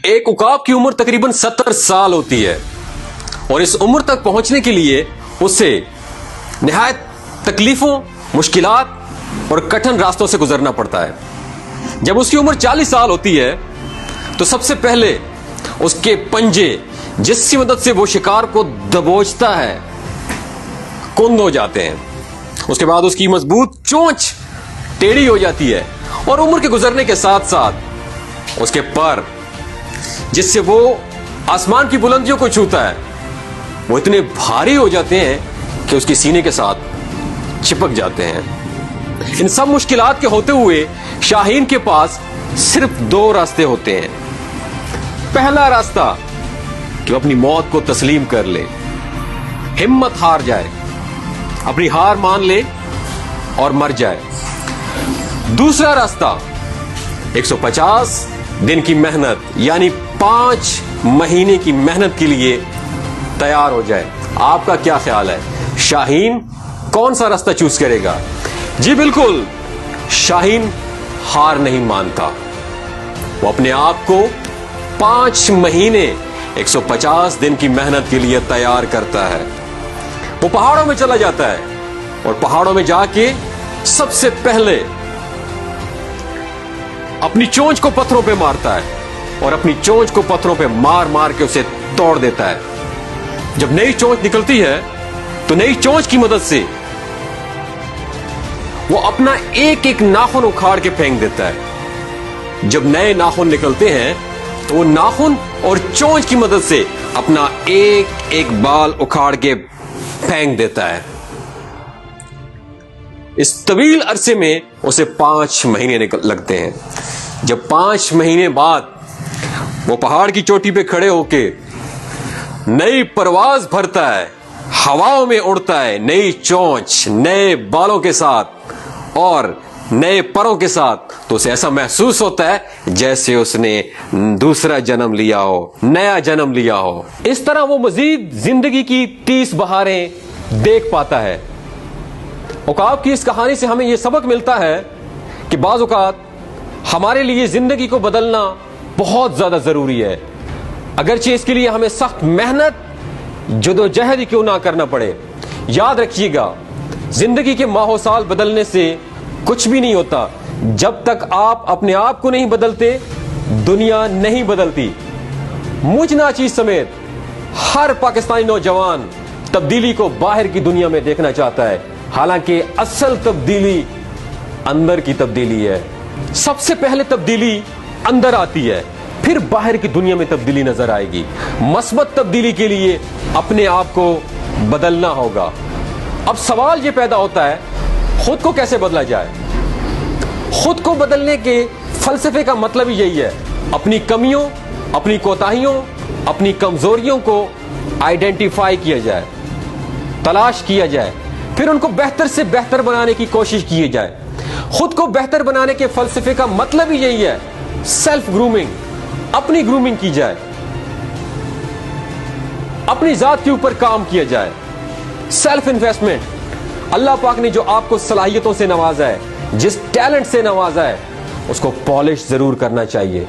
एक उकाब की उम्र तकरीबन 70 साल होती है और इस उम्र तक पहुंचने के लिए उसे निहायत तकलीफों, मुश्किलात और कठिन रास्तों से गुजरना पड़ता है। जब उसकी उम्र 40 साल होती है तो सबसे पहले उसके पंजे, जिसकी मदद से वो शिकार को दबोचता है, कुंद हो जाते हैं। उसके बाद उसकी मजबूत चोंच टेढ़ी हो जाती है और उम्र के गुजरने के साथ साथ उसके पर, जिससे वो आसमान की बुलंदियों को छूता है, वो इतने भारी हो जाते हैं कि उसके सीने के साथ चिपक जाते हैं। इन सब मुश्किलात के होते हुए शाहीन के पास सिर्फ 2 रास्ते होते हैं। पहला रास्ता कि वो अपनी मौत को तस्लीम कर ले, हिम्मत हार जाए, अपनी हार मान ले और मर जाए। दूसरा रास्ता 150 दिन की मेहनत यानी 5 महीने की मेहनत के लिए तैयार हो जाए। आपका क्या ख्याल है, शाहीन कौन सा रास्ता चूज करेगा? जी बिल्कुल, शाहीन हार नहीं मानता। वो अपने आप को 5 महीने 150 दिन की मेहनत के लिए तैयार करता है। वो पहाड़ों में चला जाता है और पहाड़ों में जाके सबसे पहले अपनी चोंच को पत्थरों पे मारता है और अपनी चोंच को पत्थरों पे मार मार के उसे तोड़ देता है। जब नई चोंच निकलती है तो नई चोंच की मदद से वो अपना एक एक नाखून उखाड़ के फेंक देता है। जब नए नाखून निकलते हैं तो वो नाखून और चोंच की मदद से अपना एक एक बाल उखाड़ के फेंक देता है। इस तवील अरसे में उसे 5 महीने लगते हैं। जब 5 महीने बाद वो पहाड़ की चोटी पे खड़े होके नई परवाज भरता है, हवाओं में उड़ता है, नई चोंच, नए बालों के साथ और नए परों के साथ, तो उसे ऐसा महसूस होता है जैसे उसने दूसरा जन्म लिया हो, नया जन्म लिया हो। इस तरह वो मजीद जिंदगी की 30 बहारें देख पाता है। उकाब की इस कहानी से हमें यह सबक मिलता है कि बाज़ औक़ात हमारे लिए जिंदगी को बदलना बहुत ज्यादा जरूरी है, अगरचे इसके लिए हमें सख्त मेहनत, जदोजहद क्यों ना करना पड़े। याद रखिएगा, जिंदगी के माहो साल बदलने से कुछ भी नहीं होता। जब तक आप अपने आप को नहीं बदलते, दुनिया नहीं बदलती। मुझ नाचीज समेत हर पाकिस्तानी नौजवान तब्दीली को बाहर की दुनिया में देखना चाहता है, हालांकि असल तब्दीली अंदर की तब्दीली है। सबसे पहले तब्दीली अंदर आती है, फिर बाहर की दुनिया में तब्दीली नजर आएगी। मस्बत तब्दीली के लिए अपने आप को बदलना होगा। अब सवाल यह पैदा होता है, खुद को कैसे बदला जाए? खुद को बदलने के फलसफे का मतलब ही यही है, अपनी कमियों, अपनी कोताहियों, अपनी कमजोरियों को आइडेंटिफाई किया जाए, तलाश किया जाए, फिर उनको बेहतर से बेहतर बनाने की कोशिश की जाए। खुद को बेहतर बनाने के फलसफे का मतलब ही यही है, सेल्फ ग्रूमिंग, अपनी ग्रूमिंग की जाए, अपनी जात के ऊपर काम किया जाए, सेल्फ इन्वेस्टमेंट। अल्लाह पाक ने जो आपको सलाहियतों से नवाजा है, जिस टैलेंट से नवाजा है, उसको पॉलिश जरूर करना चाहिए।